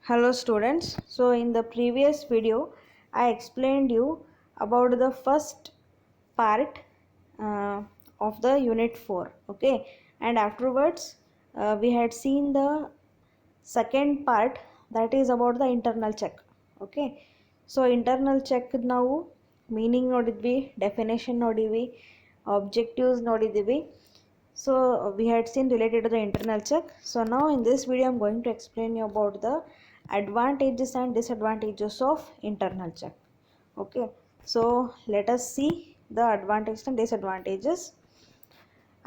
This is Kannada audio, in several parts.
Hello students. So in the previous video I explained you about the first part of the unit 4, okay, and afterwards we had seen the second part, that is about the internal check, okay. So internal check ನಾವು meaning ನೋಡಿದ್ವಿ, definition ನೋಡಿದ್ವಿ, objectives ನೋಡಿದ್ವಿ. So we had seen related to the internal check. So now in this video I'm going to explain you about the advantages and disadvantages of internal check, okay. So let us see the advantages and disadvantages.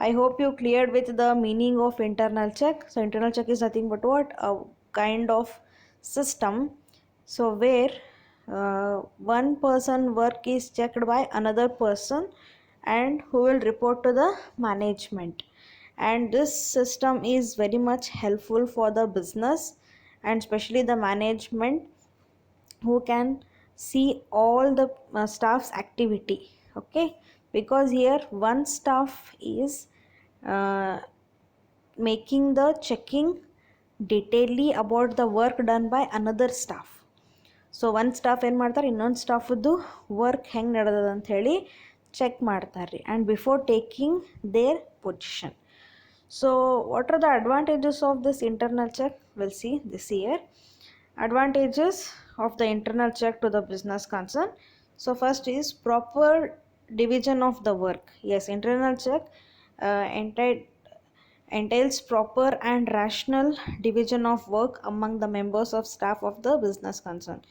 I hope you cleared with the meaning of internal check. So internal check is nothing but what? A kind of system. So where one person work is checked by another person and who will report to the management. And this system is very much helpful for the business and especially the management who can see all the staff's activity, okay, because here one staff is uh, making the checking detailedly about the work done by another staff. So ಒಂದು ಸ್ಟಾಫ್ ಏನು ಮಾಡ್ತಾರೆ, ಇನ್ನೊಂದು ಸ್ಟಾಫದ್ದು ವರ್ಕ್ ಹೆಂಗೆ ನಡೆದದ ಅಂತ ಹೇಳಿ ಚೆಕ್ ಮಾಡ್ತಾರೆ ರೀ, and before taking their position. So what are the advantages of this internal check? Will see this year. Advantages of the internal check to the business concern. So first is proper division of the work. Yes, internal check entails proper and rational division of work among the members of staff of the business concern.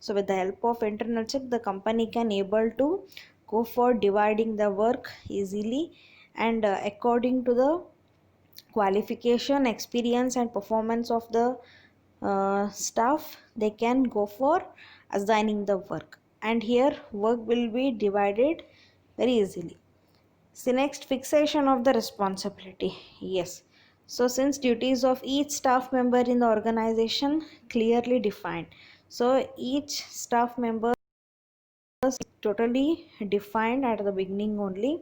So with the help of internal check, the company can able to go for dividing the work easily and according to the qualification, experience and performance of the staff, they can go for assigning the work, and here work will be divided very easily. So next, fixation of the responsibility. Yes, so since duties of each staff member in the organization clearly defined, so each staff member is totally defined at the beginning only,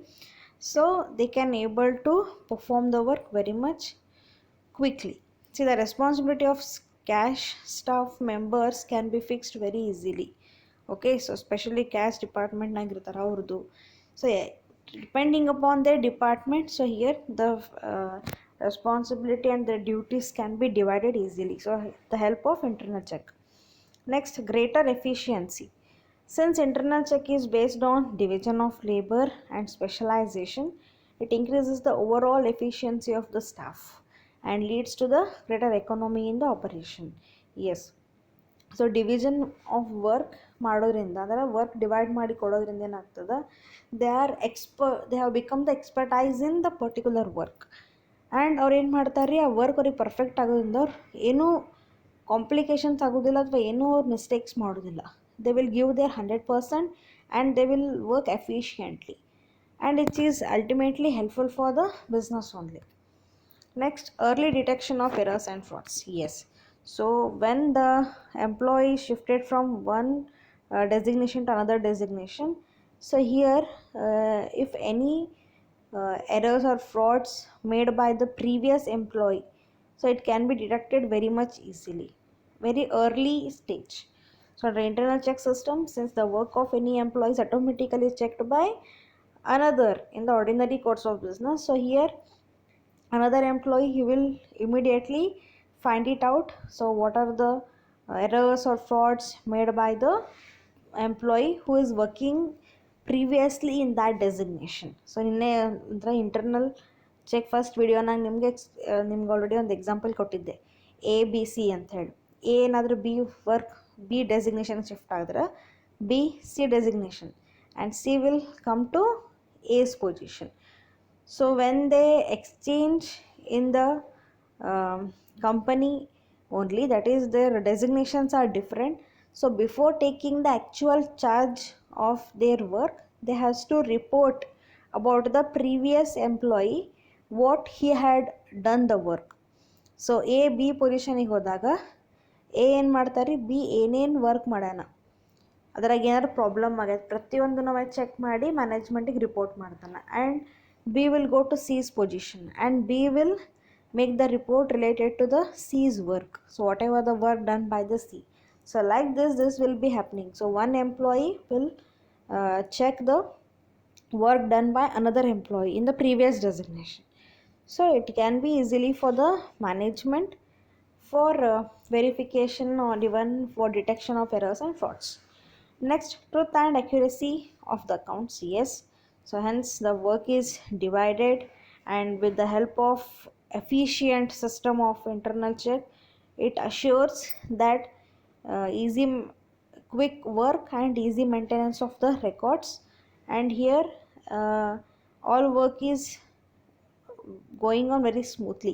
so they can able to perform the work very much quickly. See, the responsibility of cash staff members can be fixed very easily, okay. So especially cash department nagiruttara avrdu, so yeah, depending upon their department, so here the responsibility and the duties can be divided easily, so the help of internal check. Next, greater efficiency. Since internal check is based on division of labor and specialization, it increases the overall efficiency of the staff and leads to the greater economy in the operation. Yes, so division of work ಮಾಡೋದ್ರಿಂದ, ಅಂದರೆ ವರ್ಕ್ ಡಿವೈಡ್ ಮಾಡಿ ಕೊಡೋದ್ರಿಂದ ಏನಾಗ್ತದೆ, they have become the expertise in the particular work, and ಅವ್ರು ಏನು ಮಾಡ್ತಾರೆ ರೀ, ಆ ವರ್ಕ್ ಅವ್ರಿಗೆ ಪರ್ಫೆಕ್ಟ್ ಆಗೋದ್ರಿಂದ ಅವ್ರು ಏನೂ ಕಾಂಪ್ಲಿಕೇಶನ್ಸ್ ಆಗೋದಿಲ್ಲ ಅಥವಾ ಏನೂ ಅವ್ರು ಮಿಸ್ಟೇಕ್ಸ್ ಮಾಡೋದಿಲ್ಲ. They will give their 100% and they will work efficiently, and it is ultimately helpful for the business only. Next, early detection of errors and frauds. Yes, so when the employee shifted from one designation to another designation, so here if any errors or frauds made by the previous employee, so it can be detected very much easily, very early stage. So the internal check system, since the work of any employee is automatically checked by another in the ordinary course of business, so here another employee, he will immediately find it out. So what are the errors or frauds made by the employee who is working previously in that designation. So ನಿನ್ನೆ ಅಂದರೆ ಇಂಟರ್ನಲ್ ಚೆಕ್ ಫಸ್ಟ್ ವಿಡಿಯೋನಾಗ ನಿಮ್ಗೆ ಆಲ್ರೆಡಿ ಒಂದು ಎಕ್ಸಾಂಪಲ್ ಕೊಟ್ಟಿದ್ದೆ, ABC ಅಂತ ಹೇಳಿ. ಎ ಏನಾದರೂ ಬಿ ಡೆಸಿಗ್ನೇಷನ್ ಶಿಫ್ಟ್ ಆಗಿದ್ರೆ C designation and C will come to A's ಪೊಸಿಷನ್. So when they exchange in the company only, that is their designations are different, so before taking the actual charge of their work, they has to report about the previous employee what he had done the work. So A B ಪೊಸಿಷನಿಗೆ ಹೋದಾಗ A ಏನು ಮಾಡ್ತಾರೆ, B ಏನೇನು ವರ್ಕ್ ಮಾಡ್ಯಾನ, ಅದ್ರಾಗ ಏನಾದ್ರು ಪ್ರಾಬ್ಲಮ್ ಆಗೈತೆ ಪ್ರತಿಯೊಂದು ನಾವು ಚೆಕ್ ಮಾಡಿ ಮ್ಯಾನೇಜ್ಮೆಂಟಿಗೆ ರಿಪೋರ್ಟ್ ಮಾಡ್ತಾನೆ, and B will go to C's position and B will make the report related to the C's work. So whatever the work done by the C. So like this will be happening. So one employee will check the work done by another employee in the previous designation. So it can be easily for the management for verification or even for detection of errors and frauds. Next, truth and accuracy of the accounts. Yes, so hence the work is divided, and with the help of efficient system of internal check, it assures that easy quick work and easy maintenance of the records. And here uh, all work is going on very smoothly.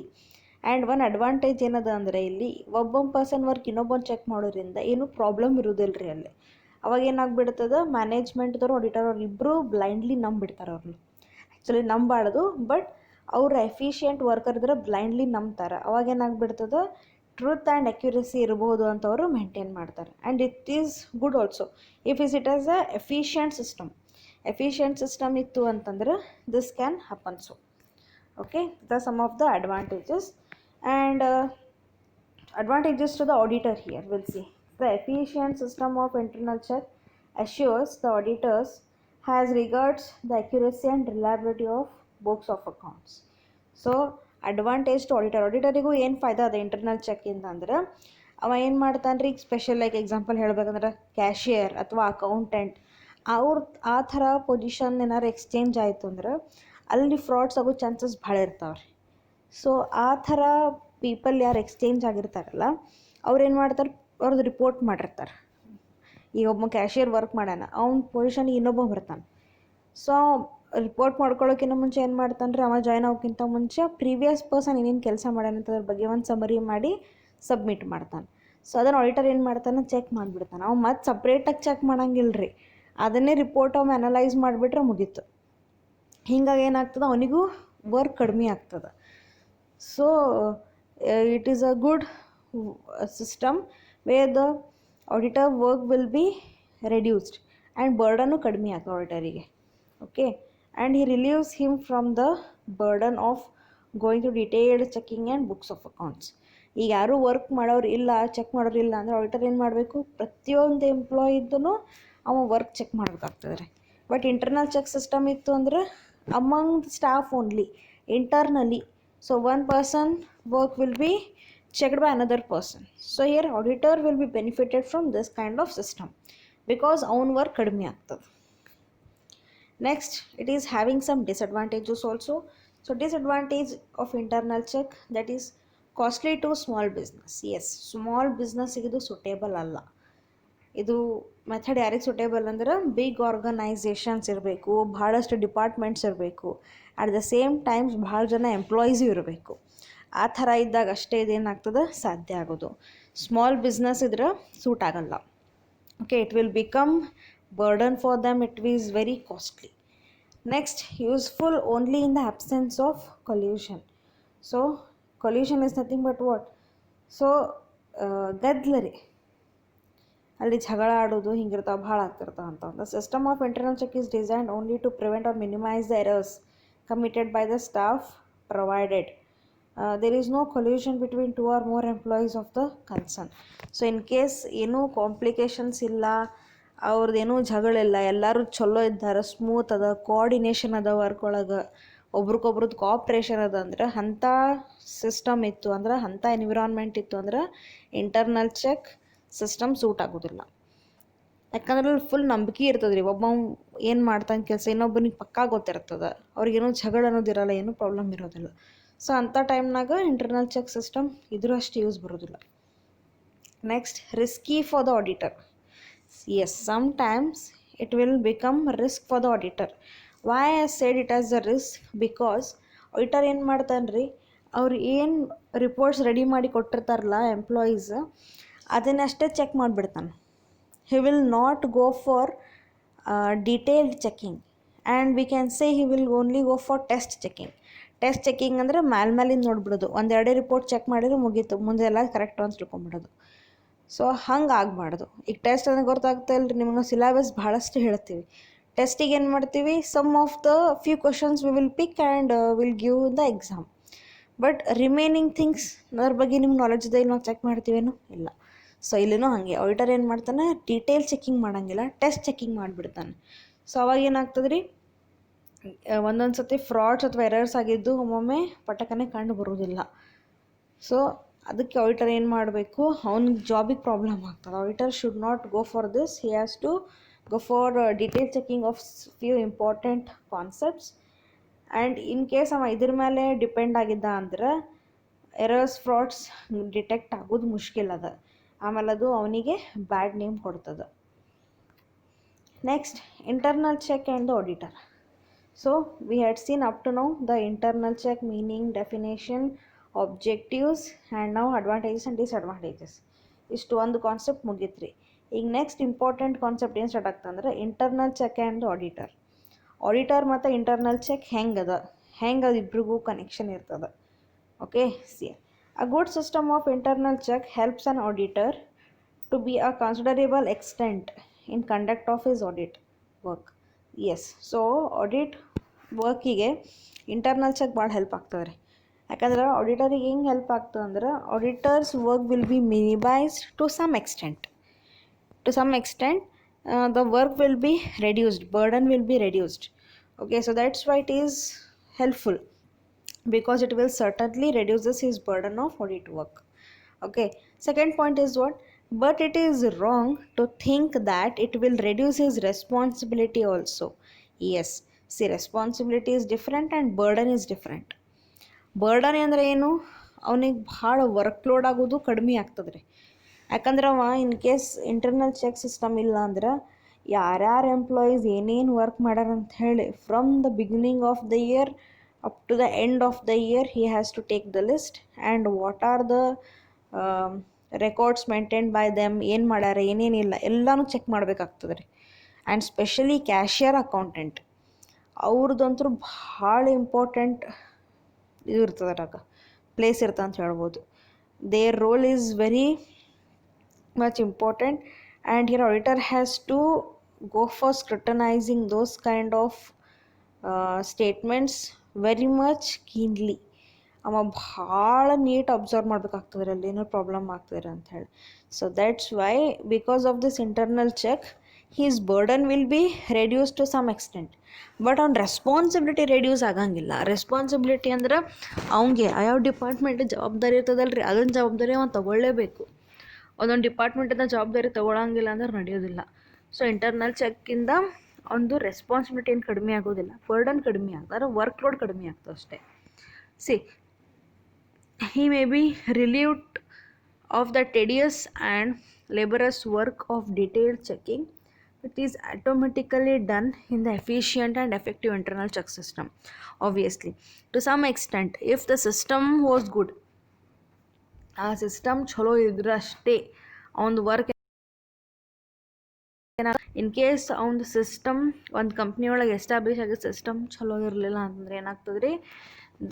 And one advantage ಏನದ ಅಂದರೆ ಇಲ್ಲಿ ಒಬ್ಬೊಬ್ಬ ಪರ್ಸನ್ ವರ್ಕ್ ಇನ್ನೊಬ್ಬನ ಚೆಕ್ ಮಾಡೋದ್ರಿಂದ ಏನೂ ಪ್ರಾಬ್ಲಮ್ ಇರೋದಿಲ್ಲ ರೀ ಅಲ್ಲಿ. ಅವಾಗ ಏನಾಗ್ಬಿಡ್ತದೆ, ಮ್ಯಾನೇಜ್ಮೆಂಟ್ದವ್ರು ಆಡಿಟರ್ ಅವ್ರು ಇಬ್ಬರು ಬ್ಲೈಂಡ್ಲಿ ನಂಬಿಡ್ತಾರೆ ಅವ್ರನ್ನ. ಆ್ಯಕ್ಚುಲಿ ನಂಬಾರ್ದು, ಬಟ್ ಅವ್ರು ಎಫಿಷಿಯೆಂಟ್ ವರ್ಕರ್ ಇದ್ರೆ ಬ್ಲೈಂಡ್ಲಿ ನಂಬ್ತಾರೆ. ಅವಾಗ ಏನಾಗ್ಬಿಡ್ತದೆ, ಟ್ರೂತ್ ಆ್ಯಂಡ್ ಅಕ್ಯುರಸಿ ಇರ್ಬೋದು ಅಂತ ಅವರು ಮೇಂಟೈನ್ ಮಾಡ್ತಾರೆ. And it is good also if it as a efficient system ಇತ್ತು ಅಂತಂದ್ರೆ this can happen. So okay, these are some of the advantages. And advantages to the auditor here we'll see. The efficient system of internal check assures the auditors has regards the accuracy and reliability of books of accounts. So advantage to auditoriಗೂ ಏನು ಫಾಯ್ದಾ ಅದ ಇಂಟರ್ನಲ್ ಚೆಕ್ ಇಂದ ಅಂದ್ರೆ, ಅವ ಏನು ಮಾಡ್ತಾನೆ ರೀ, ಸ್ಪೆಷಲ್ ಲೈಕ್ ಎಕ್ಸಾಂಪಲ್ ಹೇಳ್ಬೇಕಂದ್ರೆ ಕ್ಯಾಶಿಯರ್ ಅಥವಾ ಅಕೌಂಟೆಂಟ್ ಅವ್ರ ಆ ಥರ ಪೊಸಿಷನ್ ಏನಾರು ಎಕ್ಸ್ಚೇಂಜ್ ಆಯಿತು ಅಂದ್ರೆ ಅಲ್ಲಿ ಫ್ರಾಡ್ಸ್ ಆಗೋ ಚಾನ್ಸಸ್ ಭಾಳ ಇರ್ತಾವೆ ರೀ. ಸೊ ಆ ಥರ ಪೀಪಲ್ ಯಾರು ಎಕ್ಸ್ಚೇಂಜ್ ಆಗಿರ್ತಾರಲ್ಲ ಅವ್ರು ಏನು ಮಾಡ್ತಾರೆ, ಅವ್ರದ್ದು ರಿಪೋರ್ಟ್ ಮಾಡಿರ್ತಾರೆ. ಈಗ ಒಬ್ಬ ಕ್ಯಾಶಿಯರ್ ವರ್ಕ್ ಮಾಡ್ಯಾನ, ಅವ್ನ ಪೊಸಿಷನ್ಗೆ ಇನ್ನೊಬ್ಬ ಬರ್ತಾನೆ. ಸೊ ರಿಪೋರ್ಟ್ ಮಾಡ್ಕೊಳ್ಳೋಕ್ಕಿಂತ ಮುಂಚೆ ಏನು ಮಾಡ್ತಾನೆ ರೀ, ಅವ ಜಾಯ್ನ್ ಆಗೋಕ್ಕಿಂತ ಮುಂಚೆ ಪ್ರೀವಿಯಸ್ ಪರ್ಸನ್ ಏನೇನು ಕೆಲಸ ಮಾಡ್ಯಾನಂತದ್ರ ಬಗ್ಗೆ ಒಂದು ಸಮರಿ ಮಾಡಿ ಸಬ್ಮಿಟ್ ಮಾಡ್ತಾನೆ. ಸೊ ಅದನ್ನು ಆಡಿಟರ್ ಏನು ಮಾಡ್ತಾನೆ, ಚೆಕ್ ಮಾಡಿಬಿಡ್ತಾನೆ. ಅವ್ನು ಮತ್ತೆ ಸಪ್ರೇಟಾಗಿ ಚೆಕ್ ಮಾಡಂಗಿಲ್ಲ ರೀ, ಅದನ್ನೇ ರಿಪೋರ್ಟ್ ಅವ್ನು ಅನಲೈಸ್ ಮಾಡಿಬಿಟ್ರೆ ಮುಗೀತು. ಹೀಗಾಗಿ ಏನಾಗ್ತದೆ, ಅವನಿಗೂ ವರ್ಕ್ ಕಡಿಮೆ ಆಗ್ತದೆ. So it is a good system where the auditor work will be reduced and ಬರ್ಡನ್ನು ಕಡಿಮೆ ಆಗ್ತದೆ ಆಡಿಟರಿಗೆ. Okay, and he relieves him from the burden of going to detailed checking and books of accounts. ಈಗ ಯಾರೂ ವರ್ಕ್ ಮಾಡೋರು ಇಲ್ಲ, ಚೆಕ್ ಮಾಡೋರು ಇಲ್ಲ ಅಂದರೆ ಆಡಿಟರ್ ಏನು ಮಾಡಬೇಕು, ಪ್ರತಿಯೊಂದು ಎಂಪ್ಲಾಯಿದ್ದೂ ಅವ ವರ್ಕ್ ಚೆಕ್ ಮಾಡಬೇಕಾಗ್ತದೆ ರೀ. ಬಟ್ ಇಂಟರ್ನಲ್ ಚೆಕ್ ಸಿಸ್ಟಮ್ ಇತ್ತು ಅಂದರೆ among the staff only, internally. So one person work will be checked by another person. So here auditor will be benefited from this kind of system because own work kadme agtade. Next, it is having some disadvantages also. So disadvantage of internal check, that is costly to small business. Yes, small business idu suitable alla. ಇದು ಮೆಥಡ್ ಯಾರಿಗೆ ಸೂಟೇಬಲ್ ಅಂದ್ರೆ ಬಿಗ್ ಆರ್ಗನೈಸೇಷನ್ಸ್ ಇರಬೇಕು, ಭಾಳಷ್ಟು ಡಿಪಾರ್ಟ್ಮೆಂಟ್ಸ್ ಇರಬೇಕು, ಅಟ್ ದ ಸೇಮ್ ಟೈಮ್ಸ್ ಭಾಳ ಜನ ಎಂಪ್ಲಾಯೀಸು ಇರಬೇಕು. ಆ ಥರ ಇದ್ದಾಗ ಅಷ್ಟೇ ಇದೇನಾಗ್ತದೆ, ಸಾಧ್ಯ ಆಗೋದು. ಸ್ಮಾಲ್ ಬಿಸ್ನೆಸ್ ಇದ್ರೆ ಸೂಟ್ ಆಗಲ್ಲ. Okay, it will become burden for them, it is very costly. Next, useful only in the absence of collusion. So collusion is nothing but what, so ಗದ್ದಲರಿ ಅಲ್ಲಿ ಜಗಳ ಆಡೋದು ಹಿಂಗಿರ್ತಾವೆ, ಭಾಳ ಆಗ್ತಿರ್ತಾವೆ ಅಂತ. The system of internal check is designed only to prevent or minimise the errors committed by the staff provided. There is no collusion between 2 or more employees of the concern. So in case ಏನೂ ಕಾಂಪ್ಲಿಕೇಶನ್ಸ್ ಇಲ್ಲ, ಅವ್ರದ್ದೇನೂ ಜಗಳಿಲ್ಲ, ಎಲ್ಲರೂ ಚಲೋ ಇದ್ದಾರೆ, ಸ್ಮೂತ್ ಅದ, ಕೋಆರ್ಡಿನೇಷನ್ ಅದ ವರ್ಕ್ ಒಳಗೆ, ಒಬ್ರಿಗೊಬ್ರದ್ದು ಕೋಆಪ್ರೇಷನ್ ಅದ ಅಂದ್ರೆ, ಅಂಥ ಸಿಸ್ಟಮ್ ಇತ್ತು ಅಂದ್ರೆ, ಅಂಥ ಎನ್ವಿರಾನ್ಮೆಂಟ್ ಇತ್ತು ಅಂದ್ರೆ ಇಂಟರ್ನಲ್ ಚೆಕ್ ಸಿಸ್ಟಮ್ ಸೂಟ್ ಆಗೋದಿಲ್ಲ. ಯಾಕಂದ್ರೆ ಫುಲ್ ನಂಬಿಕೆ ಇರ್ತದೆ ರೀ, ಒಬ್ಬ ಏನು ಮಾಡ್ತಾನೆ ಕೆಲಸ ಇನ್ನೊಬ್ಬನಿಗೆ ಪಕ್ಕಾ ಗೊತ್ತಿರ್ತದೆ, ಅವ್ರಿಗೇನೋ ಜಗಳ ಅನ್ನೋದಿರಲ್ಲ, ಏನೂ ಪ್ರಾಬ್ಲಮ್ ಇರೋದಿಲ್ಲ. ಸೊ ಅಂಥ ಟೈಮ್ನಾಗ ಇಂಟರ್ನಲ್ ಚೆಕ್ ಸಿಸ್ಟಮ್ ಇದ್ರೂ ಅಷ್ಟು ಯೂಸ್ ಬರೋದಿಲ್ಲ. Next, risky for the auditor. Yes, sometimes it will become risk for the auditor. Why I said it as the risk, because auditor ಏನು ಮಾಡ್ತಾನೆ ರೀ, ಅವ್ರು ಏನು ರಿಪೋರ್ಟ್ಸ್ ರೆಡಿ ಮಾಡಿ ಕೊಟ್ಟಿರ್ತಾರಲ್ಲ ಎಂಪ್ಲಾಯೀಸ್, ಅದನ್ನಷ್ಟೇ ಚೆಕ್ ಮಾಡಿಬಿಡ್ತಾನೆ. he will not go for detailed checking, and we can say he will only go for test checking ಅಂದರೆ ಮೇಲಿಂದ ನೋಡ್ಬಿಡೋದು, ಒಂದೆರಡೇ ರಿಪೋರ್ಟ್ ಚೆಕ್ ಮಾಡಿದ್ರೆ ಮುಗೀತು, ಮುಂದೆ ಎಲ್ಲ ಕರೆಕ್ಟ್ ಅಂತ ತಿಳ್ಕೊಂಬಿಡೋದು. ಸೊ ಹಂಗೆ ಆಗಬಾರ್ದು. ಈಗ ಟೆಸ್ಟ್ ಅಂದರೆ ಗೊತ್ತಾಗ್ತಾ ಇಲ್ಲ ರೀ ನಿಮ್ಗೆ, ಸಿಲೆಬಸ್ ಭಾಳಷ್ಟು ಹೇಳ್ತೀವಿ. ಟೆಸ್ಟಿಗೆ ಏನು ಮಾಡ್ತೀವಿ, some of the few questions we will pick and will give the exam. But remaining things ಅದ್ರ ಬಗ್ಗೆ ನಿಮ್ಗೆ ನಾಲೆಜ್ ಇದೆ, ಇಲ್ಲಿ ನಾವು ಚೆಕ್ ಮಾಡ್ತೀವೇನು ಇಲ್ಲ. ಸೊ ಇಲ್ಲಿನೂ ಹಾಗೆ ಆಡಿಟರ್ ಏನು ಮಾಡ್ತಾನೆ, ಡೀಟೇಲ್ ಚೆಕಿಂಗ್ ಮಾಡೋಂಗಿಲ್ಲ, ಟೆಸ್ಟ್ ಚೆಕಿಂಗ್ ಮಾಡಿಬಿಡ್ತಾನೆ. ಸೊ ಅವಾಗ ಏನಾಗ್ತದೆ ರೀ, ಒಂದೊಂದು ಸತಿ ಫ್ರಾಡ್ಸ್ ಅಥವಾ ಎರರ್ಸ್ ಆಗಿದ್ದು ಒಮ್ಮೊಮ್ಮೆ ಪಟಕನೆ ಕಂಡು ಬರೋದಿಲ್ಲ. ಸೊ ಅದಕ್ಕೆ ಆಡಿಟರ್ ಏನು ಮಾಡಬೇಕು, ಅವ್ನಿಗೆ ಜಾಬಿಗೆ ಪ್ರಾಬ್ಲಮ್ ಆಗ್ತದೆ. Auditor should not go for this, he has to go for detail checking of few important concepts. And in case ಅವ ಇದ್ರ ಮೇಲೆ ಡಿಪೆಂಡ್ ಆಗಿದ್ದ ಅಂದ್ರೆ ಎರರ್ಸ್ ಫ್ರಾಡ್ಸ್ ಡಿಟೆಕ್ಟ್ ಆಗೋದು ಮುಷ್ಕಿಲ್ ಅದ, ಆಮೇಲೆ ಅದು ಅವನಿಗೆ ಬ್ಯಾಡ್ ನೇಮ್ ಕೊಡ್ತದೆ. Next, internal check and the auditor. So we had seen up to now the internal check meaning, definition, objectives, and now advantages and disadvantages. ಇಷ್ಟು ಒಂದು ಕಾನ್ಸೆಪ್ಟ್ ಮುಗೀತ್ರಿ. ಈಗ ನೆಕ್ಸ್ಟ್ ಇಂಪಾರ್ಟೆಂಟ್ ಕಾನ್ಸೆಪ್ಟ್ ಏನು ಸ್ಟಾರ್ಟ್ ಆಗ್ತಂದ್ರೆ internal check and auditor. Auditor ಮತ್ತು ಇಂಟರ್ನಲ್ ಚೆಕ್ ಹೆಂಗೆ ಅದು ಇಬ್ರಿಗೂ ಕನೆಕ್ಷನ್ ಇರ್ತದೆ. Okay, see a good system of internal check helps an auditor to be a considerable extent in conduct of his audit work. Yes, so audit ವರ್ಕಿಗೆ ಇಂಟರ್ನಲ್ ಚೆಕ್ ಭಾಳ ಹೆಲ್ಪ್ ಆಗ್ತದೆ ರೀ. ಯಾಕಂದ್ರೆ ಆಡಿಟರಿಗೆ ಹೆಂಗೆ ಹೆಲ್ಪ್ ಆಗ್ತದೆ ಅಂದ್ರೆ auditors work will be minimised to some extent. The work will be reduced, burden will be reduced. Okay, so that's why it is helpful, because it will certainly reduces his burden of audit work. Okay, second point is what, but it is wrong to think that it will reduce his responsibility also. Yes, see, responsibility is different and burden is different. Burden ಅಂದರೆ ಏನು, ಅವನಿಗೆ ಭಾಳ ವರ್ಕ್ಲೋಡ್ ಆಗೋದು ಕಡಿಮೆ ಆಗ್ತದೆ ರೀ. ಯಾಕಂದ್ರೆ ಅವ in case internal check system ಇಲ್ಲ ಅಂದ್ರೆ ಯಾರ್ಯಾರು ಎಂಪ್ಲಾಯೀಸ್ ಏನೇನು ವರ್ಕ್ ಮಾಡ್ಯಾರ ಅಂತ ಹೇಳಿ from the beginning of the year up to the end of the year he has to take the list and what are the records maintain by them, ಏನು ಮಾಡ್ಯಾರ ಏನೇನಿಲ್ಲ ಎಲ್ಲನೂ ಚೆಕ್ ಮಾಡಬೇಕಾಗ್ತದೆ ರೀ. ಆ್ಯಂಡ್ ಸ್ಪೆಷಲಿ ಕ್ಯಾಶಿಯರ್, ಅಕೌಂಟೆಂಟ್ ಅವ್ರದ್ದಂತೂ ಭಾಳ ಇಂಪಾರ್ಟೆಂಟ್ ಇದು ಇರ್ತದೆ, ಅದ್ರಾಗ ಪ್ಲೇಸ್ ಇರ್ತದೆ ಅಂತ ಹೇಳ್ಬೋದು. Their role is very much important and here auditor has to go for scrutinising those kind of statements very much keenly. ಅವ ಭಾಳ ನೀಟ್ ಅಬ್ಸರ್ವ್ ಮಾಡ್ಬೇಕಾಗ್ತದೆ ಅಲ್ಲಿ ಏನೋ ಪ್ರಾಬ್ಲಮ್ ಆಗ್ತದೆ ಅಂತ ಹೇಳಿ. So that's why because of this internal check his burden will be reduced to some extent, but ಅವ್ನ ರೆಸ್ಪಾನ್ಸಿಬಿಲಿಟಿ ರೆಡ್ಯೂಸ್ ಆಗಂಗಿಲ್ಲ. ರೆಸ್ಪಾನ್ಸಿಬಿಲಿಟಿ ಅಂದ್ರೆ ಅವಂಗೆ ಯಾವ ಡಿಪಾರ್ಟ್ಮೆಂಟ್ ಜವಾಬ್ದಾರಿ ಇರ್ತದಲ್ರಿ, ಅದನ್ನ ಜವಾಬ್ದಾರಿ ಅವ್ನು ತೊಗೊಳ್ಳೇಬೇಕು. ಒಂದೊಂದು ಡಿಪಾರ್ಟ್ಮೆಂಟಿಂದ ಜವಾಬ್ದಾರಿ ತೊಗೊಳಂಗಿಲ್ಲ ಅಂದ್ರೆ ನಡೆಯೋದಿಲ್ಲ. ಸೊ ಇಂಟರ್ನಲ್ ಚೆಕ್ಕಿಂದ ಒಂದು ರೆಸ್ಪಾನ್ಸಿಬಿಲಿಟಿ ಏನು ಕಡಿಮೆ ಆಗೋದಿಲ್ಲ, ಬರ್ಡನ್ ಕಡಿಮೆ ಆಗ್ತದೆ, ವರ್ಕ್ ಲೋಡ್ ಕಡಿಮೆ ಆಗ್ತದೆ ಅಷ್ಟೇ. C, he may be relieved of the tedious and laborious work of detailed checking. It is automatically done in the efficient and effective internal check system. Obviously, to some extent, if the system was good, ಆ ಸಿಸ್ಟಮ್ ಚಲೋ ಇದ್ರಷ್ಟೇ ಅವನದು ವರ್ಕ್. ಇನ್ ಕೇಸ್ ಅವನದು ಸಿಸ್ಟಮ್ ಒಂದು ಕಂಪ್ನಿ ಒಳಗೆ ಎಸ್ಟಾಬ್ಲಿಷ್ ಆಗಿದ್ದ ಸಿಸ್ಟಮ್ ಚಲೋ ಇರಲಿಲ್ಲ ಅಂತಂದ್ರೆ ಏನಾಗ್ತದೆ ರೀ,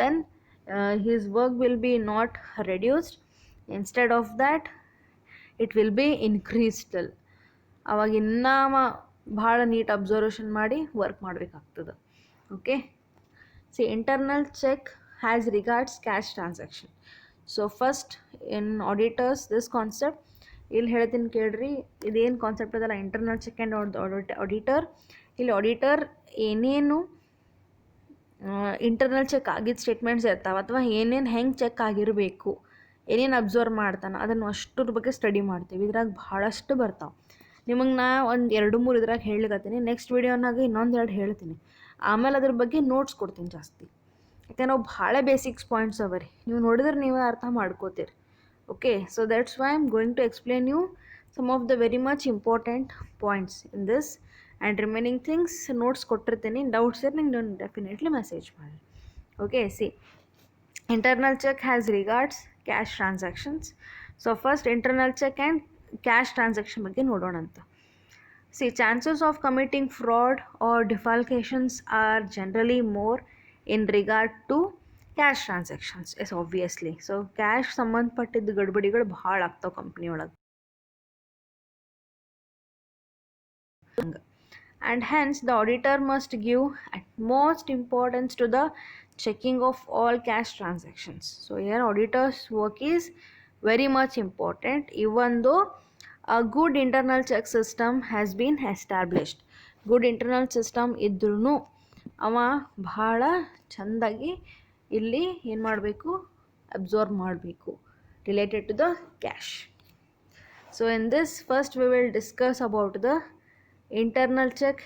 then his work will be not reduced, instead of that it will be increased. ಅವಾಗ ಇನ್ನೂ ಭಾಳ ನೀಟ್ ಅಬ್ಸರ್ವೇಷನ್ ಮಾಡಿ ವರ್ಕ್ ಮಾಡಬೇಕಾಗ್ತದೆ. Okay, see, internal check has regards cash transaction. So first in auditors this concept ಇಲ್ಲಿ ಹೇಳ್ತೀನಿ ಕೇಳ್ರಿ. ಇದೇನು ಕಾನ್ಸೆಪ್ಟ್ ಅದಲ್ಲ ಇಂಟರ್ನಲ್ ಚೆಕ್ ಆ್ಯಂಡ್ ಆಡಿಟರ್, ಇಲ್ಲಿ ಆಡಿಟರ್ ಏನೇನು ಇಂಟರ್ನಲ್ ಚೆಕ್ ಆಗಿದ್ದ ಸ್ಟೇಟ್ಮೆಂಟ್ಸ್ ಇರ್ತಾವೆ ಅಥವಾ ಏನೇನು ಹೆಂಗೆ ಚೆಕ್ ಆಗಿರಬೇಕು, ಏನೇನು ಅಬ್ಸರ್ವ್ ಮಾಡ್ತಾನೆ ಅದನ್ನು ಅಷ್ಟರ ಬಗ್ಗೆ ಸ್ಟಡಿ ಮಾಡ್ತೀವಿ. ಇದ್ರಾಗ ಭಾಳಷ್ಟು ಬರ್ತಾವೆ. ನಿಮಗೆ ನಾ ಒಂದು 2-3 ಇದ್ರಾಗ ಹೇಳ್ಲಿಕತ್ತೀನಿ. ನೆಕ್ಸ್ಟ್ ವೀಡಿಯೋನಾಗ ಇನ್ನೊಂದು 2 ಹೇಳ್ತೀನಿ. ಆಮೇಲೆ ಅದ್ರ ಬಗ್ಗೆ ನೋಟ್ಸ್ ಕೊಡ್ತೀನಿ ಜಾಸ್ತಿ. ಯಾಕೆ ನಾವು ಭಾಳ ಬೇಸಿಕ್ಸ್ ಪಾಯಿಂಟ್ಸ್ ಅವ ರೀ, ನೀವು ನೋಡಿದ್ರೆ ನೀವೇ ಅರ್ಥ ಮಾಡ್ಕೋತೀರಿ. Okay, so that's why I am going to explain you some of the very much important points in this. And remaining things notes ಕೊಟ್ಟಿರ್ತೀನಿ. ಡೌಟ್ಸ್ ಇದ್ರೆ ನಂಗೆ ಡೆಫಿನೆಟ್ಲಿ ಮೆಸೇಜ್ ಮಾಡಿ. Okay, see, internal check has regards cash transactions. So first internal check and cash transaction ಬಗ್ಗೆ ನೋಡೋಣ ಅಂತ. See, chances of committing fraud or defalcations are generally more in regard to cash transactions. Yes, obviously. So cash ಸಂಬಂಧಪಟ್ಟಿದ್ದು ಗಡ್ಬಡಿಗಳು ಭಾಳ ಆಗ್ತಾವೆ ಕಂಪ್ನಿ ಒಳಗೆ. And hence the auditor must give utmost importance to the checking of all cash transactions. So here auditor's work is very much important, even though a good internal check system has been established. good internal system ಇದ್ರೂ ಅವ ಭಾಳ ಚೆಂದಾಗಿ ಇಲ್ಲಿ ಏನು ಮಾಡಬೇಕು, ಅಬ್ಸರ್ವ್ ಮಾಡಬೇಕು related to the cash. So in this first we will discuss about the internal check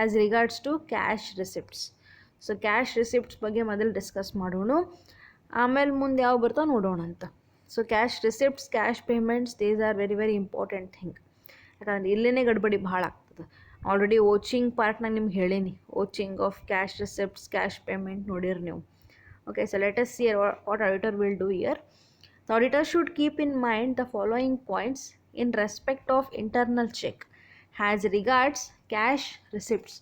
as regards to cash receipts. So cash receipts ಬಗ್ಗೆ ಮೊದಲು ಡಿಸ್ಕಸ್ ಮಾಡೋಣ, ಆಮೇಲೆ ಮುಂದೆ ಯಾವ ಬರ್ತಾವೆ ನೋಡೋಣ ಅಂತ. So cash receipts, cash payments, these are very very important thing. ಯಾಕಂದ್ರೆ ಇಲ್ಲೇ ಗಡ್ಬಡಿ ಭಾಳ ಆಗ್ತದೆ. ಆಲ್ರೆಡಿ ಓಚಿಂಗ್ ಪಾರ್ಟ್ನಾಗ ನಿಮ್ಗೆ ಹೇಳೀನಿ, vouching of cash receipts, cash payment ನೋಡಿರಿ ನೀವು. Okay, so let us see what auditor will do here. The auditor should keep in mind the following points in respect of internal check as regards cash receipts.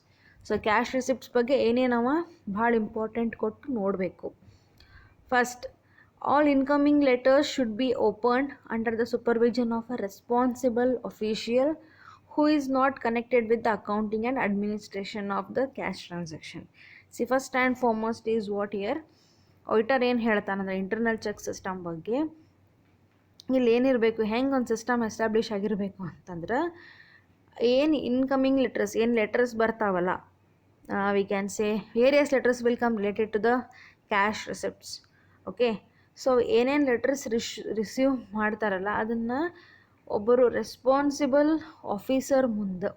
So cash receipts ಬಗ್ಗೆ ಏನೇನವ ಭಾಳ ಇಂಪಾರ್ಟೆಂಟ್ ಕೊಟ್ಟು ನೋಡಬೇಕು. First, all incoming letters should be opened under the supervision of a responsible official who is not connected with the accounting and administration of the cash transaction. See, first and foremost is what here auditor ಏನು ಹೇಳ್ತಾನಂದ್ರೆ ಇಂಟರ್ನಲ್ ಚೆಕ್ ಸಿಸ್ಟಮ್ ಬಗ್ಗೆ ಇಲ್ಲಿ ಏನಿರಬೇಕು, ಹೆಂಗೆ ಒಂದು ಸಿಸ್ಟಮ್ ಎಸ್ಟಾಬ್ಲಿಷ್ ಆಗಿರಬೇಕು ಅಂತಂದ್ರೆ, ಏನು ಇನ್ಕಮಿಂಗ್ ಲೆಟರ್ಸ್, ಏನು ಲೆಟರ್ಸ್ ಬರ್ತಾವಲ್ಲ, we can say various letters will come related to the cash receipts. Okay, so ಏನೇನು ಲೆಟರ್ಸ್ ರಿಸೀವ್ ಮಾಡ್ತಾರಲ್ಲ ಅದನ್ನು ಒಬ್ಬರು ರೆಸ್ಪಾನ್ಸಿಬಲ್ ಆಫೀಸರ್ ಮುಂದೆ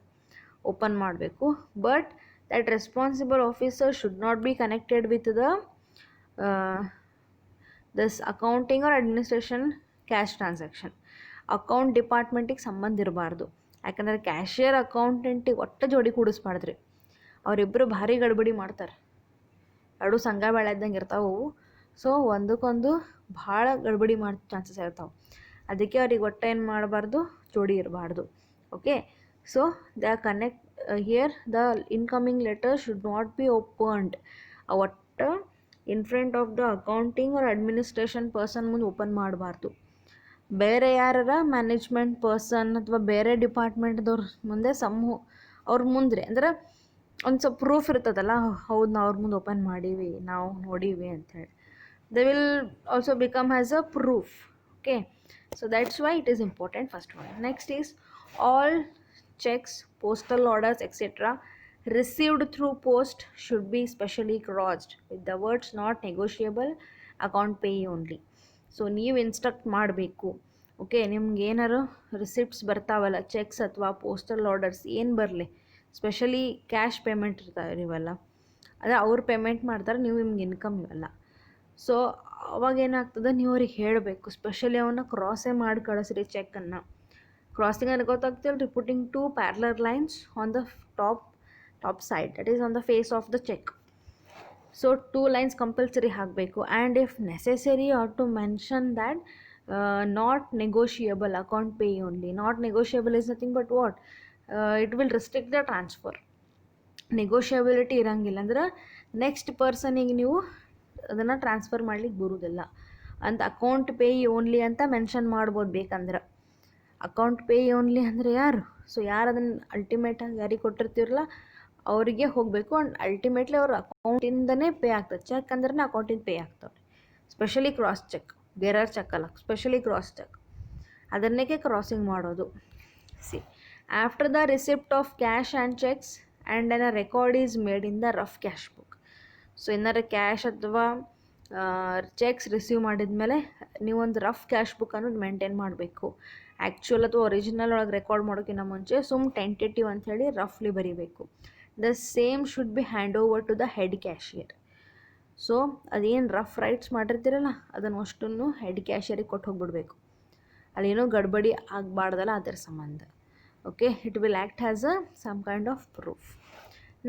ಓಪನ್ ಮಾಡಬೇಕು. But that responsible officer should not be connected with the this accounting or administration cash transaction. Account ಡಿಪಾರ್ಟ್ಮೆಂಟಿಗೆ ಸಂಬಂಧ ಇರಬಾರ್ದು. ಯಾಕಂದರೆ ಕ್ಯಾಶಿಯರ್ ಅಕೌಂಟೆಂಟಿಗೆ ಒಟ್ಟು ಜೋಡಿ ಕೂಡಿಸ್ಬಾರ್ದ್ರಿ, ಅವರಿಬ್ಬರು ಭಾರಿ ಗಡ್ಬಡಿ ಮಾಡ್ತಾರೆ. ಎರಡು ಸಂಘ ಬೆಳೆ ಇದ್ದಂಗೆ ಇರ್ತಾವೆ. ಸೊ ಒಂದಕ್ಕೊಂದು ಭಾಳ ಗಡ್ಬಡಿ ಮಾಡೋ ಚಾನ್ಸಸ್ ಇರ್ತಾವೆ. ಅದಕ್ಕೆ ಅವ್ರಿಗೆ ಒಟ್ಟು ಏನು ಮಾಡಬಾರ್ದು, ಜೋಡಿ ಇರಬಾರ್ದು. Okay, so the connect here the incoming letter should not be opened. ಒಟ್ಟು in front of the accounting or administration person ಮುಂದೆ ಓಪನ್ ಮಾಡಬಾರ್ದು. ಬೇರೆ ಯಾರ ಮ್ಯಾನೇಜ್ಮೆಂಟ್ ಪರ್ಸನ್ ಅಥವಾ ಬೇರೆ ಡಿಪಾರ್ಟ್ಮೆಂಟ್ದವ್ರ ಮುಂದೆ ಅವ್ರ ಮುಂದೆ ಅಂದ್ರೆ ಒಂದು ಸ್ವಲ್ಪ ಪ್ರೂಫ್ ಇರ್ತದಲ್ಲ, ಹೌದು ನಾವು ಅವ್ರ ಮುಂದೆ ಓಪನ್ ಮಾಡೀವಿ, ನಾವು ನೋಡೀವಿ ಅಂಥೇಳಿ. They will also become as a proof. Okay, so that's why it is important, first one. Next is all checks, postal orders, etc. received through post should be specially crossed with the words not negotiable, account pay only. So ನೀವು ಇನ್ಸ್ಟ್ರಕ್ಟ್ ಮಾಡಬೇಕು. ಓಕೆ, ನಿಮ್ಗೆ ಏನಾರು ರಿಸಿಪ್ಟ್ಸ್ ಬರ್ತಾವಲ್ಲ, ಚೆಕ್ಸ್ ಅಥವಾ ಪೋಸ್ಟಲ್ ಆರ್ಡರ್ಸ್ ಏನು ಬರಲಿ, ಸ್ಪೆಷಲಿ ಕ್ಯಾಶ್ ಪೇಮೆಂಟ್ ಇರ್ತಾವೆ ಇವೆಲ್ಲ, ಅದೇ ಅವ್ರು ಪೇಮೆಂಟ್ ಮಾಡ್ತಾರೆ, ನೀವು ನಿಮ್ಗೆ ಇನ್ಕಮ್ ಇವೆಲ್ಲ. ಸೊ ಅವಾಗ ಏನಾಗ್ತದೆ, ನೀವು ಅವ್ರಿಗೆ ಹೇಳಬೇಕು. ಸ್ಪೆಷಲಿ ಅವನ್ನ ಕ್ರಾಸೇ ಮಾಡಿ ಕಳಿಸ್ರಿ ಚೆಕ್ಕನ್ನು. ಕ್ರಾಸಿಂಗ್ ಅಂದರೆ ಗೊತ್ತಾಗ್ತಿಲ್ಲ ರೀ, putting 2 parallel lines on the top side, that is on the face of the cheque. So 2 lines compulsory ಹಾಕಬೇಕು. And if necessary or to mention that not negotiable, account pay only. Not negotiable is nothing but what, it will restrict the transfer. Negotiability ಇರೋಂಗಿಲ್ಲ ಅಂದ್ರೆ ನೆಕ್ಸ್ಟ್ ಪರ್ಸನಿಗೆ ನೀವು ಅದನ್ನು ಟ್ರಾನ್ಸ್ಫರ್ ಮಾಡ್ಲಿಕ್ಕೆ ಬರೋದಿಲ್ಲ ಅಂತ. ಅಕೌಂಟ್ ಪೇ ಓನ್ಲಿ ಅಂತ ಮೆನ್ಷನ್ ಮಾಡ್ಬೋದು ಬೇಕಂದ್ರೆ. ಅಕೌಂಟ್ ಪೇ ಓನ್ಲಿ ಅಂದರೆ ಯಾರು? ಸೊ ಯಾರು ಅದನ್ನು ಅಲ್ಟಿಮೇಟಾಗಿ ಯಾರಿಗೆ ಕೊಟ್ಟಿರ್ತೀರಲ್ಲ ಅವರಿಗೆ ಹೋಗಬೇಕು. ಆ್ಯಂಡ್ ಅಲ್ಟಿಮೇಟ್ಲಿ ಅವ್ರ ಅಕೌಂಟಿಂದನೇ ಪೇ ಆಗ್ತದೆ. ಚೆಕ್ ಅಂದ್ರೆ ಅಕೌಂಟಿಂದ ಪೇ ಆಗ್ತವೆ. ಸ್ಪೆಷಲಿ ಕ್ರಾಸ್ ಚೆಕ್, ಬೇರೆ ಚೆಕ್ ಅಲ್ಲ, ಸ್ಪೆಷಲಿ ಕ್ರಾಸ್ ಚೆಕ್, ಅದನ್ನೇ ಕ್ರಾಸಿಂಗ್ ಮಾಡೋದು. See, after the receipt of cash and cheques and an a record is made in the rough cash book. So ಏನಾರು ಕ್ಯಾಶ್ ಅಥವಾ ಚೆಕ್ಸ್ ರಿಸೀವ್ ಮಾಡಿದ ಮೇಲೆ ನೀವೊಂದು ರಫ್ ಕ್ಯಾಶ್ ಬುಕ್ ಅನ್ನೋದು ಮೇಂಟೈನ್ ಮಾಡಬೇಕು. ಆ್ಯಕ್ಚುಯಲ್ ಅಥವಾ ಒರಿಜಿನಲ್ ಒಳಗೆ ರೆಕಾರ್ಡ್ ಮಾಡೋಕ್ಕಿಂತ ಮುಂಚೆ ಟೆಂಟೇಟಿವ್ ಅಂಥೇಳಿ ರಫ್ಲಿ ಬರೀಬೇಕು. The same should be hand over to the head cashier. So ಅದೇನು ರಫ್ ರೈಟ್ಸ್ ಮಾಡಿರ್ತೀರಲ್ಲ ಅದನ್ನು ಅಷ್ಟನ್ನು ಹೆಡ್ ಕ್ಯಾಶಿಯರಿಗೆ ಕೊಟ್ಟು ಹೋಗ್ಬಿಡ್ಬೇಕು. ಅಲ್ಲೇನೋ ಗಡ್ಬಡಿ ಆಗಬಾರ್ದಲ್ಲ, ಅದರ ಸಂಬಂಧ. Okay, it will act as a some kind of proof.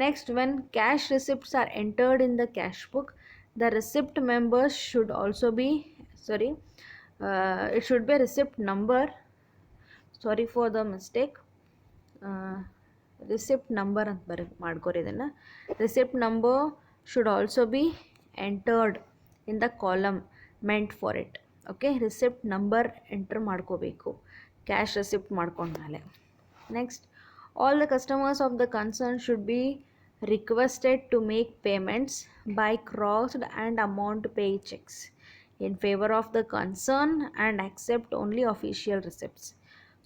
Next, when cash receipts are entered in the cash book, the receipt members should also be, it should be a receipt number. Sorry for the mistake. Receipt number ಅಂತ ಮಾಡ್ಕೊರಿ ಇದನ್ನು. Receipt number should also be entered in the column meant for it. Okay, receipt number enter ಮಾಡ್ಕೋಬೇಕು ಕ್ಯಾಶ್ ರಿಸಿಪ್ಟ್ ಮಾಡ್ಕೊಂಡ್ಮೇಲೆ. Next, all the customers of the concern should be requested to make payments by crossed and amount pay checks in favor of the concern and accept only official receipts.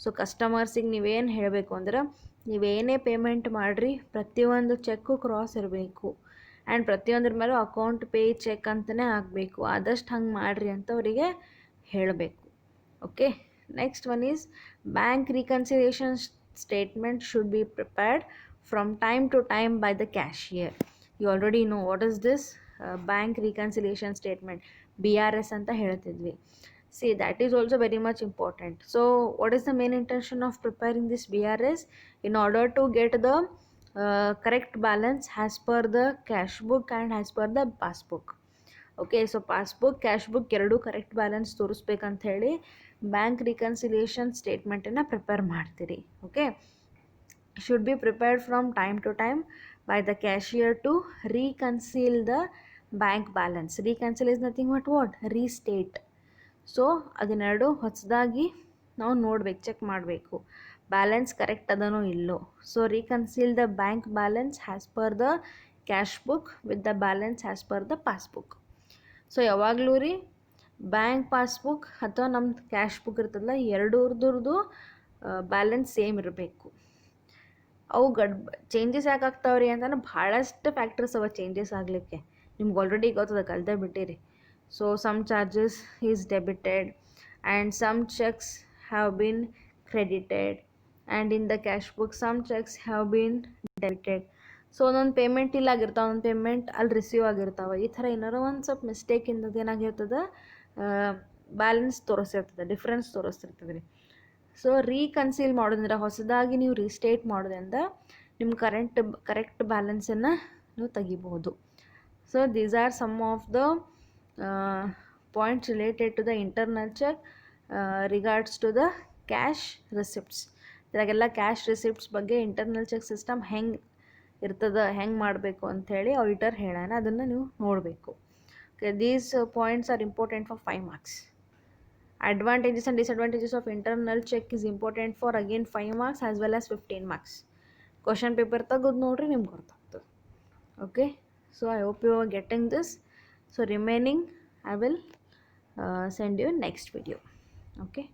So ಕಸ್ಟಮರ್ಸಿಗೆ ನೀವೇನು ಹೇಳಬೇಕು ಅಂದ್ರೆ ನೀವೇನೇ ಪೇಮೆಂಟ್ ಮಾಡಿರಿ ಪ್ರತಿಯೊಂದು ಚೆಕ್ಕು ಕ್ರಾಸ್ ಇರಬೇಕು ಆ್ಯಂಡ್ ಪ್ರತಿಯೊಂದ್ರ ಮೇಲೂ ಅಕೌಂಟ್ ಪೇ ಚೆಕ್ ಅಂತಲೇ ಆಗಬೇಕು, ಆದಷ್ಟು ಹಂಗೆ ಮಾಡಿರಿ ಅಂತ ಅವರಿಗೆ ಹೇಳಬೇಕು. Okay, next one is bank reconciliation statement should be prepared from time to time by the cashier. You already know what is this bank reconciliation statement, BRS anta ಹೇಳ್ತಿದ್ವಿ. See, that is also very much important. So what is the main intention of preparing this BRS? In order to get the correct balance as per the cash book and as per the passbook. Okay, so passbook cash book ಎರಡೂ ಕರೆಕ್ಟ್ ಬ್ಯಾಲೆನ್ಸ್ ತೋರಿಸ್ಬೇಕಂತ ಹೇಳಿ ಬ್ಯಾಂಕ್ ರಿಕನ್ಸಿಲಿಯೇಷನ್ ಸ್ಟೇಟ್ಮೆಂಟನ್ನು ಪ್ರಿಪೇರ್ ಮಾಡ್ತೀರಿ. Okay, should be prepared from time to time by the cashier to reconcile the bank balance. Reconcile is nothing but what, restate. So ಅದನ್ನೆರಡು ಹೊಸದಾಗಿ ನಾವು ನೋಡ್ಬೇಕು, ಚೆಕ್ ಮಾಡಬೇಕು ಬ್ಯಾಲೆನ್ಸ್ ಕರೆಕ್ಟ್ ಅದನೋ ಇಲ್ಲೋ. So reconcile the bank balance as per the cash book with the balance as per the passbook. So ಯಾವಾಗಲೂ ರೀ ಬ್ಯಾಂಕ್ ಪಾಸ್ಬುಕ್ ಅಥವಾ ನಮ್ಮದು ಕ್ಯಾಶ್ ಬುಕ್ ಇರ್ತದಲ್ಲ, ಎರಡೂರ್ದು ಬ್ಯಾಲೆನ್ಸ್ ಸೇಮ್ ಇರಬೇಕು. ಅವು ಚೇಂಜಸ್ ಯಾಕೆ ಆಗ್ತಾವ್ರಿ ಅಂತಂದ್ರೆ ಭಾಳಷ್ಟು ಫ್ಯಾಕ್ಟರ್ಸ್ ಅವ ಚೇಂಜಸ್ ಆಗಲಿಕ್ಕೆ. ನಿಮ್ಗೆ ಆಲ್ರೆಡಿ ಗೊತ್ತದ, ಕಲ್ತೇ ಬಿಟ್ಟಿರಿ. So some charges is debited and some cheques have been credited and in the cash book some cheques have been debited. So ಒಂದೊಂದು ಪೇಮೆಂಟ್ ಇಲ್ಲ ಆಗಿರ್ತಾವೆ, ಒಂದೊಂದು ಪೇಮೆಂಟ್ ಅಲ್ಲಿ ರಿಸೀವ್ ಆಗಿರ್ತಾವೆ. ಈ ಥರ ಏನಾರು ಒಂದು ಸ್ವಲ್ಪ ಮಿಸ್ಟೇಕಿಂದ ಏನಾಗಿರ್ತದೆ, ಬ್ಯಾಲೆನ್ಸ್ ತೋರಿಸಿರ್ತದೆ, ಡಿಫ್ರೆನ್ಸ್ ತೋರಿಸ್ತಿರ್ತದೆ ರೀ. ಸೊ ರೀಕನ್ಸೀಲ್ ಮಾಡೋದ್ರಿಂದ, ಹೊಸದಾಗಿ ನೀವು ರೀಸ್ಟೇಟ್ ಮಾಡೋದ್ರಿಂದ ನಿಮ್ಮ ಕರೆಕ್ಟ್ ಬ್ಯಾಲೆನ್ಸನ್ನು ನೀವು ತೆಗಿಬೋದು. So these are some of the points related to the internal check regards to the cash receipts. ಇದಾಗೆಲ್ಲ ಕ್ಯಾಶ್ ರಿಸಿಪ್ಟ್ಸ್ ಬಗ್ಗೆ ಇಂಟರ್ನಲ್ ಚೆಕ್ ಸಿಸ್ಟಮ್ ಹೆಂಗೆ ಇರ್ತದೆ, ಹೆಂಗೆ ಮಾಡಬೇಕು ಅಂಥೇಳಿ ಆಡಿಟರ್ ಹೇಳೋಣ, ಅದನ್ನು ನೀವು ನೋಡಬೇಕು. Okay, these points are important for 5 marks. Advantages and disadvantages of internal check is important for again 5 marks as well as 15 marks. Question paper ತೆಗೆದು ನೋಡ್ರಿ, ನಿಮ್ಗೆ ಗೊತ್ತಾಗ್ತದೆ. Okay, so I hope you are getting this. So remaining I will send you next video. Okay.